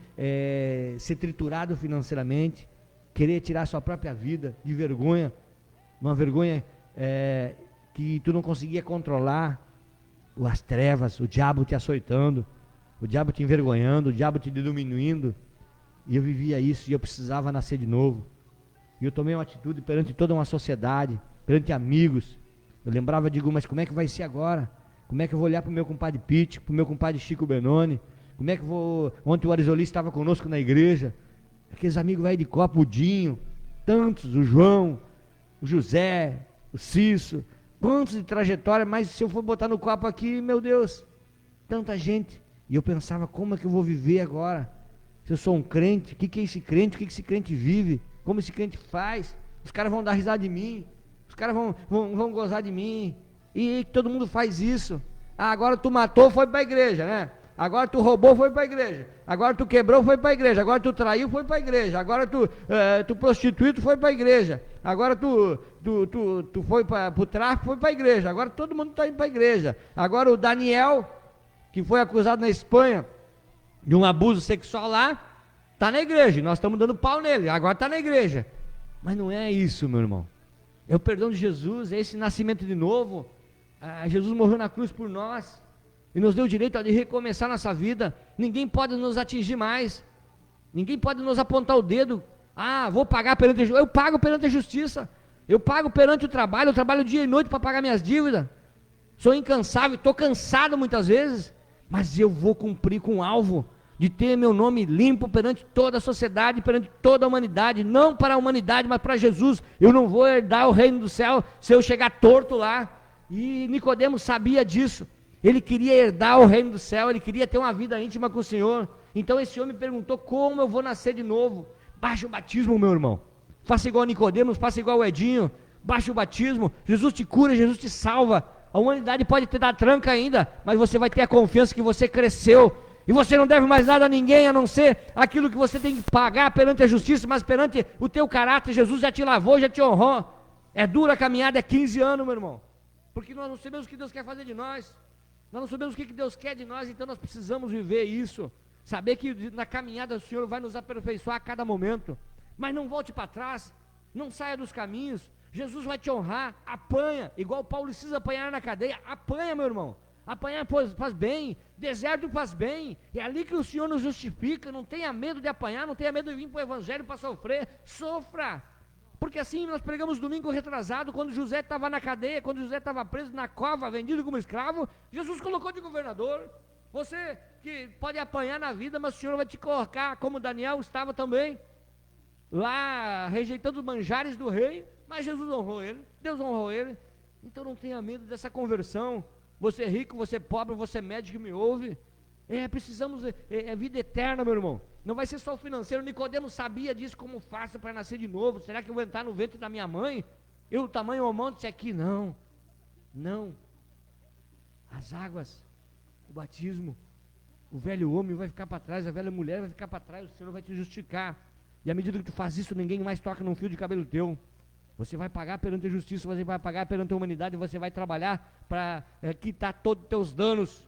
ser triturado financeiramente, querer tirar sua própria vida de vergonha, uma vergonha que tu não conseguia controlar, as trevas, o diabo te açoitando, o diabo te envergonhando, o diabo te diminuindo. E eu vivia isso, e eu precisava nascer de novo. E eu tomei uma atitude perante toda uma sociedade, perante amigos. Eu lembrava, digo, mas como é que vai ser agora? Como é que eu vou olhar para o meu compadre Pete, para o meu compadre Chico Benoni? Como é que eu vou... Ontem o Arizoli estava conosco na igreja. Aqueles amigos vai de copo, o Dinho, tantos, o João, o José, o Cício, quantos de trajetória, mas se eu for botar no copo aqui, meu Deus, tanta gente. E eu pensava, como é que eu vou viver agora? Se eu sou um crente, o que é esse crente? O que esse crente vive? Como esse crente faz? Os caras vão dar risada de mim, os caras vão gozar de mim, e todo mundo faz isso. Agora tu matou, foi para a igreja, né? Agora tu roubou, foi para a igreja. Agora tu quebrou, foi para a igreja. Agora tu traiu, foi para a igreja. Agora tu prostituiu, tu foi para a igreja. Agora tu foi para o tráfico, foi para a igreja. Agora todo mundo está indo para a igreja. Agora o Daniel, que foi acusado na Espanha de um abuso sexual lá, está na igreja, nós estamos dando pau nele, agora está na igreja. Mas não é isso, meu irmão. É o perdão de Jesus, é esse nascimento de novo. Jesus morreu na cruz por nós, e nos deu o direito de recomeçar nossa vida. Ninguém pode nos atingir mais, ninguém pode nos apontar o dedo. Vou pagar perante a justiça. Eu pago perante a justiça. Eu pago perante o trabalho, eu trabalho dia e noite para pagar minhas dívidas. Sou incansável, estou cansado muitas vezes, mas eu vou cumprir com o alvo de ter meu nome limpo perante toda a sociedade, perante toda a humanidade, não para a humanidade, mas para Jesus. Eu não vou herdar o reino do céu se eu chegar torto lá. E Nicodemos sabia disso. Ele queria herdar o reino do céu, ele queria ter uma vida íntima com o Senhor. Então esse homem perguntou: como eu vou nascer de novo? Baixa o batismo, meu irmão. Faça igual Nicodemos, faça igual o Edinho. Baixa o batismo. Jesus te cura, Jesus te salva. A humanidade pode te dar tranca ainda, mas você vai ter a confiança que você cresceu. E você não deve mais nada a ninguém, a não ser aquilo que você tem que pagar perante a justiça, mas perante o teu caráter. Jesus já te lavou, já te honrou. É dura a caminhada, é 15 anos, meu irmão. Porque nós não sabemos o que Deus quer fazer de nós. Nós não sabemos o que Deus quer de nós, então nós precisamos viver isso. Saber que na caminhada o Senhor vai nos aperfeiçoar a cada momento. Mas não volte para trás, não saia dos caminhos. Jesus vai te honrar, apanha, igual Paulo precisa apanhar na cadeia. Apanha, meu irmão. Apanhar faz bem, deserto faz bem. É ali que o Senhor nos justifica. Não tenha medo de apanhar, não tenha medo de vir para o Evangelho para sofrer. Sofra. Porque assim nós pregamos domingo retrasado, quando José estava na cadeia, quando José estava preso na cova, vendido como escravo, Jesus colocou de governador. Você que pode apanhar na vida, mas o Senhor vai te colocar, como Daniel estava também, lá rejeitando os manjares do rei, mas Jesus honrou ele, Deus honrou ele. Então não tenha medo dessa conversão. Você é rico, você é pobre, você é médico que me ouve. Precisamos, vida eterna, meu irmão. Não vai ser só o financeiro. Nicodemo sabia disso, como faço para nascer de novo. Será que eu vou entrar no ventre da minha mãe? Eu, o tamanho ao monte aqui? Não. Não. As águas, o batismo, o velho homem vai ficar para trás, a velha mulher vai ficar para trás, o Senhor vai te justificar. E à medida que tu faz isso, ninguém mais toca num fio de cabelo teu. Você vai pagar perante a justiça, você vai pagar perante a humanidade, você vai trabalhar para quitar todos os teus danos.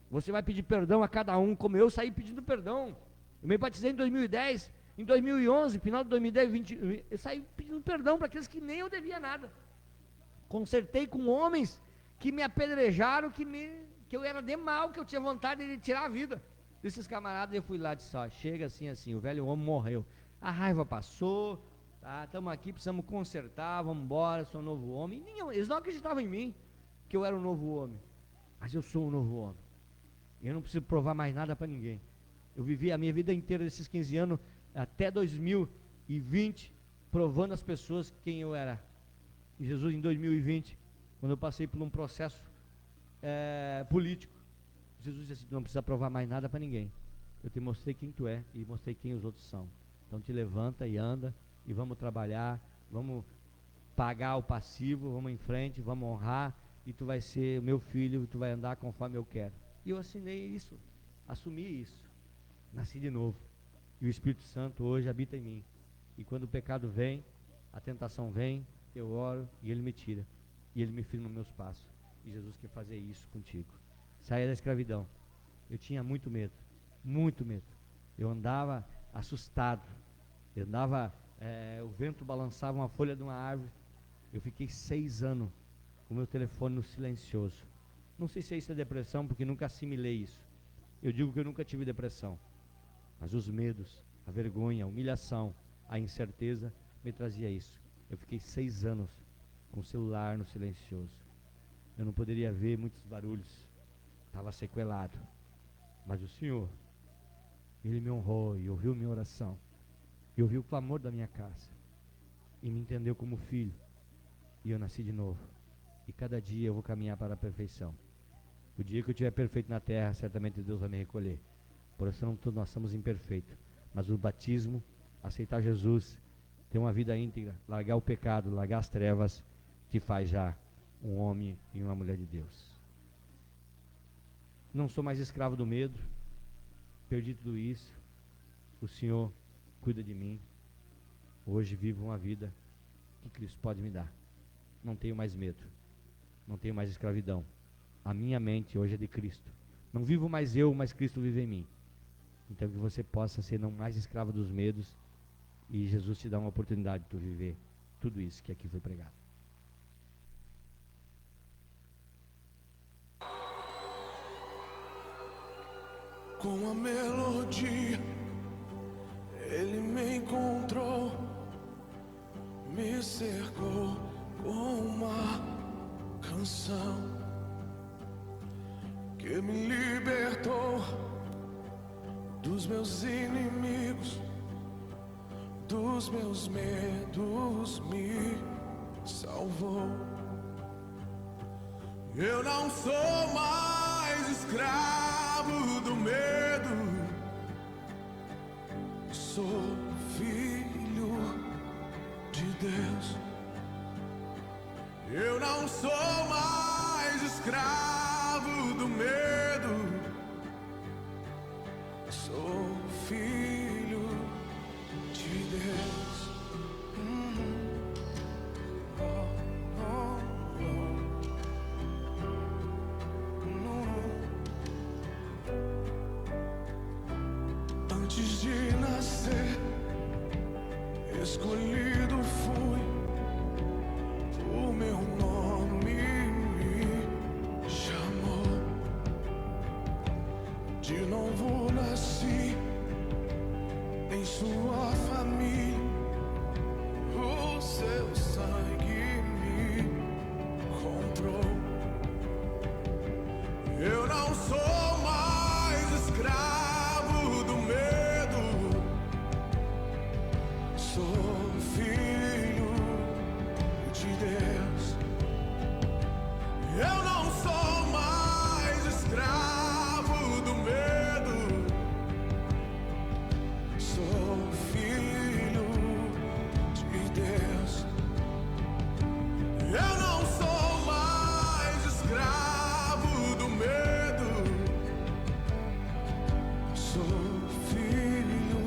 Você vai pedir perdão a cada um, como eu saí pedindo perdão. Eu me batizei em 2010, em 2011, final de 2010, eu saí pedindo perdão para aqueles que nem eu devia nada. Consertei com homens que me apedrejaram, que eu era de mal, que eu tinha vontade de tirar a vida. Desses camaradas eu fui lá e disse: ó, chega assim, o velho homem morreu. A raiva passou, tá, estamos aqui, precisamos consertar, vamos embora, sou um novo homem. Eles não acreditavam em mim, que eu era um novo homem. Mas eu sou um novo homem. Eu não preciso provar mais nada para ninguém. Eu vivi a minha vida inteira, desses 15 anos, até 2020, provando às pessoas quem eu era. E Jesus, em 2020, quando eu passei por um processo político, Jesus disse assim: não precisa provar mais nada para ninguém. Eu te mostrei quem tu é e mostrei quem os outros são. Então te levanta e anda, e vamos trabalhar, vamos pagar o passivo, vamos em frente, vamos honrar, e tu vai ser o meu filho, e tu vai andar conforme eu quero. E eu assinei isso, assumi isso, nasci de novo. E o Espírito Santo hoje habita em mim. E quando o pecado vem, a tentação vem, eu oro e Ele me tira. E Ele me firma meus passos. E Jesus quer fazer isso contigo. Saia da escravidão. Eu tinha muito medo, muito medo. Eu andava assustado. Eu andava, o vento balançava uma folha de uma árvore. Eu fiquei 6 anos com o meu telefone no silencioso. Não sei se isso é depressão, porque nunca assimilei isso. Eu digo que eu nunca tive depressão. Mas os medos, a vergonha, a humilhação, a incerteza me trazia isso. Eu fiquei 6 anos com o celular no silencioso. Eu não poderia ver muitos barulhos. Estava sequelado. Mas o Senhor, Ele me honrou e ouviu minha oração. E ouviu o clamor da minha casa. E me entendeu como filho. E eu nasci de novo. E cada dia eu vou caminhar para a perfeição. O dia que eu estiver perfeito na terra, certamente Deus vai me recolher. Por isso nós somos imperfeitos. Mas o batismo, aceitar Jesus, ter uma vida íntegra, largar o pecado, largar as trevas, te faz já um homem e uma mulher de Deus. Não sou mais escravo do medo. Perdi tudo isso. O Senhor cuida de mim. Hoje vivo uma vida que Cristo pode me dar. Não tenho mais medo. Não tenho mais escravidão. A minha mente hoje é de Cristo. Não vivo mais eu, mas Cristo vive em mim. Então que você possa ser não mais escravo dos medos, e Jesus te dá uma oportunidade de tu viver tudo isso que aqui foi pregado. Com a melodia, Ele me encontrou, me cercou dos meus medos me salvou. Eu não sou mais escravo do medo, sou filho de Deus. Eu não sou mais escravo do medo, sou filho de Deus. Antes de nascer, escolhido fui, o meu nome me chamou. De novo nasci em sua família, o seu sangue me comprou. Eu não sou mais escravo do medo, sou filho de Deus. Eu não sou mais escravo do medo, sou filho de Deus. Eu não sou mais escravo do medo, sou filho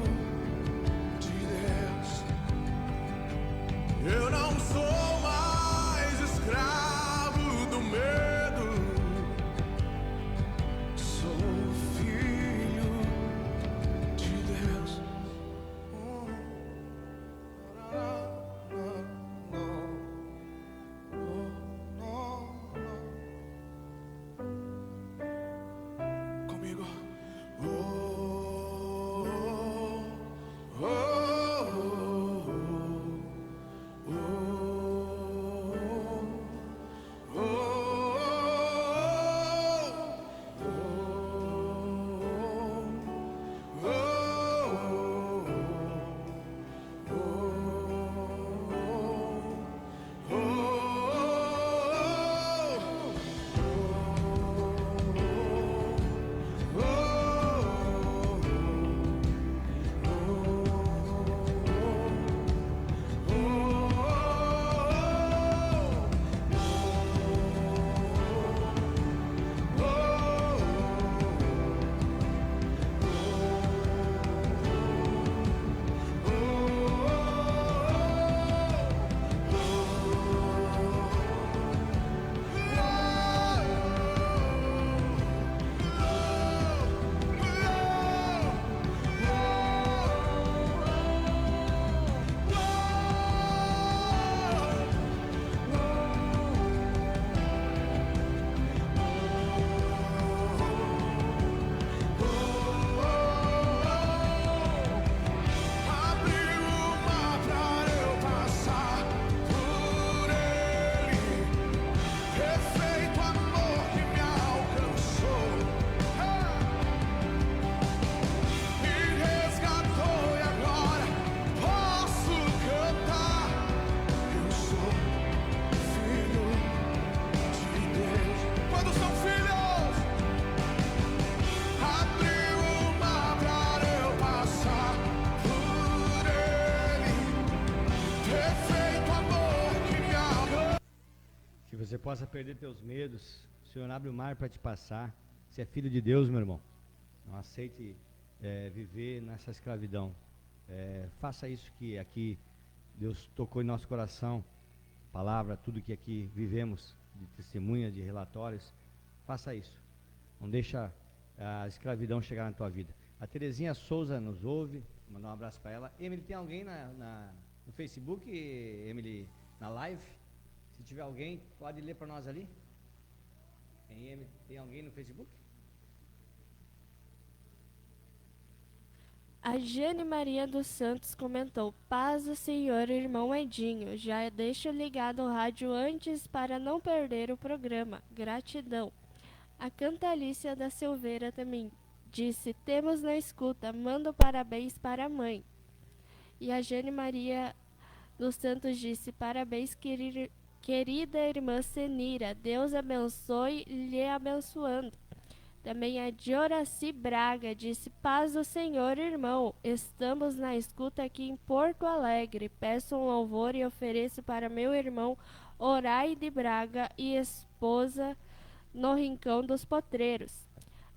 de Deus. Eu não sou mais escravo do medo, sou filho de Deus. Comigo. Você possa perder teus medos. O Senhor abre o mar para te passar. Você é filho de Deus, meu irmão. Não aceite viver nessa escravidão. Faça isso que aqui Deus tocou em nosso coração. Palavra, tudo que aqui vivemos, de testemunha, de relatórios. Faça isso. Não deixa a escravidão chegar na tua vida. A Terezinha Souza nos ouve. Vou mandar um abraço para ela. Emily, tem alguém no Facebook, Emily, na live? Se tiver alguém, pode ler para nós ali? Tem alguém no Facebook? A Jane Maria dos Santos comentou: paz do Senhor, irmão Edinho. Já deixo ligado o rádio antes para não perder o programa. Gratidão. A Cantalícia da Silveira também disse: temos na escuta, mando parabéns para a mãe. E a Jane Maria dos Santos disse: parabéns, querida irmã Senira. Deus abençoe, lhe abençoando. Também a Dioraci Braga disse: paz do Senhor, irmão. Estamos na escuta aqui em Porto Alegre. Peço um louvor e ofereço para meu irmão Horaide Braga e esposa no Rincão dos Potreiros.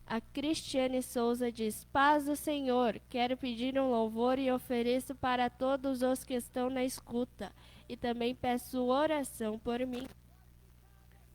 A Cristiane Souza diz: paz do Senhor. Quero pedir um louvor e ofereço para todos os que estão na escuta. E também peço oração por mim.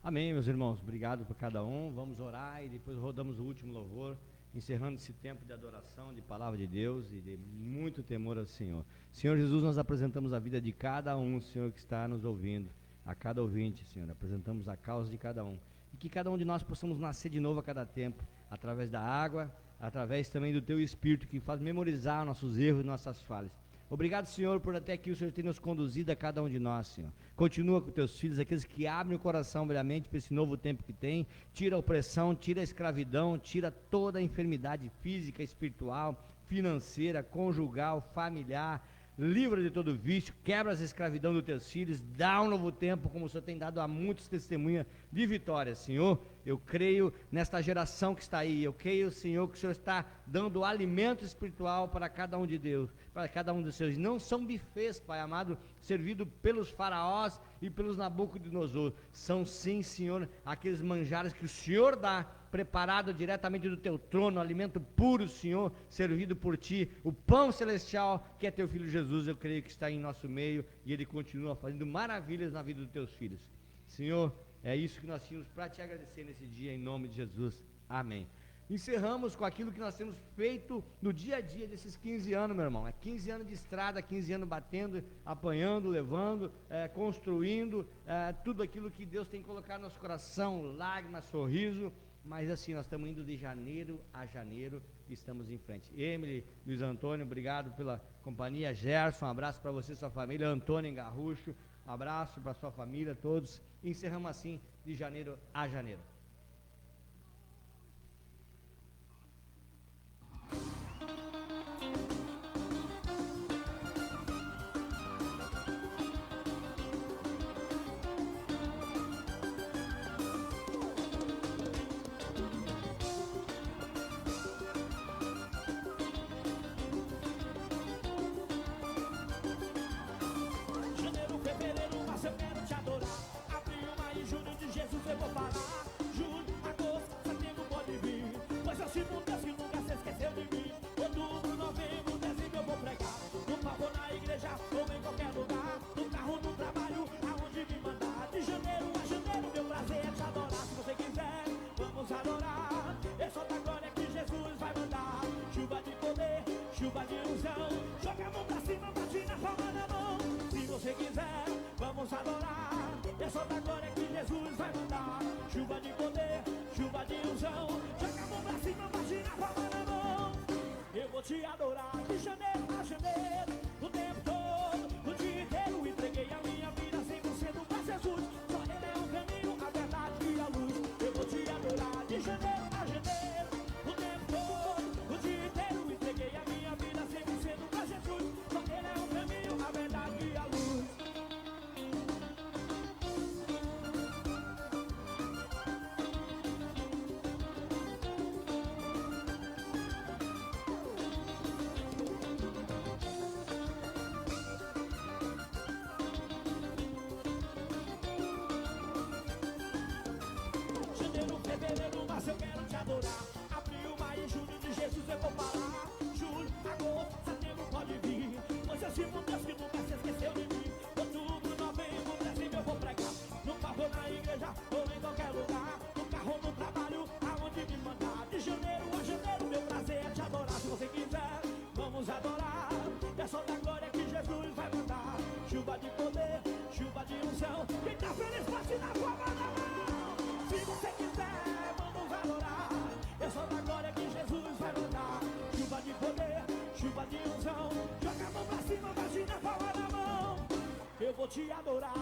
Amém, meus irmãos. Obrigado por cada um. Vamos orar e depois rodamos o último louvor, encerrando esse tempo de adoração, de palavra de Deus e de muito temor ao Senhor. Senhor Jesus, nós apresentamos a vida de cada um, Senhor, que está nos ouvindo, a cada ouvinte, Senhor. Apresentamos a causa de cada um. E que cada um de nós possamos nascer de novo a cada tempo, através da água, através também do Teu Espírito, que faz memorizar nossos erros e nossas falhas. Obrigado, Senhor, por até aqui o Senhor ter nos conduzido a cada um de nós, Senhor. Continua com Teus filhos, aqueles que abrem o coração brilhante para esse novo tempo que tem. Tira a opressão, tira a escravidão, tira toda a enfermidade física, espiritual, financeira, conjugal, familiar. Livra de todo vício, quebra as escravidão dos Teus filhos, dá um novo tempo, como o Senhor tem dado a muitos testemunhas de vitória, Senhor. Eu creio nesta geração que está aí, eu creio, Senhor, que o Senhor está dando alimento espiritual para cada um de Deus, para cada um dos seus. Não são bufês, Pai amado, servido pelos faraós e pelos Nabucodonosor. São sim, Senhor, aqueles manjares que o Senhor dá, preparado diretamente do Teu trono, alimento puro, Senhor, servido por Ti, o pão celestial que é Teu Filho Jesus. Eu creio que está em nosso meio e Ele continua fazendo maravilhas na vida dos Teus filhos. Senhor, é isso que nós tínhamos para Te agradecer nesse dia, em nome de Jesus. Amém. Encerramos com aquilo que nós temos feito no dia a dia desses 15 anos, meu irmão. É 15 anos de estrada, 15 anos batendo, apanhando, levando, construindo, tudo aquilo que Deus tem colocado no nosso coração, lágrimas, sorriso. Mas assim, nós estamos indo de janeiro a janeiro e estamos em frente. Emily, Luiz Antônio, obrigado pela companhia. Gerson, um abraço para você e sua família. Antônio em Garrucho, um abraço para sua família, todos. Encerramos assim de janeiro a janeiro. Te adorar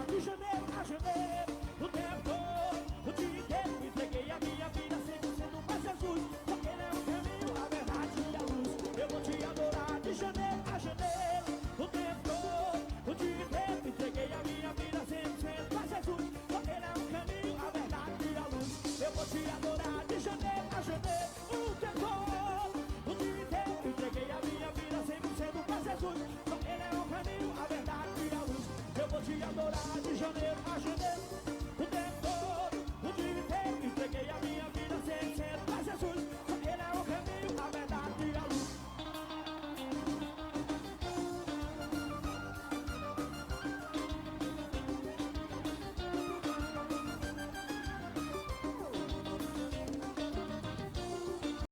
de janeiro a janeiro, o tempo todo, o dia inteiro. Entreguei a minha vida 100% pra Jesus, porque Ele é o caminho, a verdade e a luz. Eu vou te adorar de janeiro a janeiro, o tempo Janeiro, a gente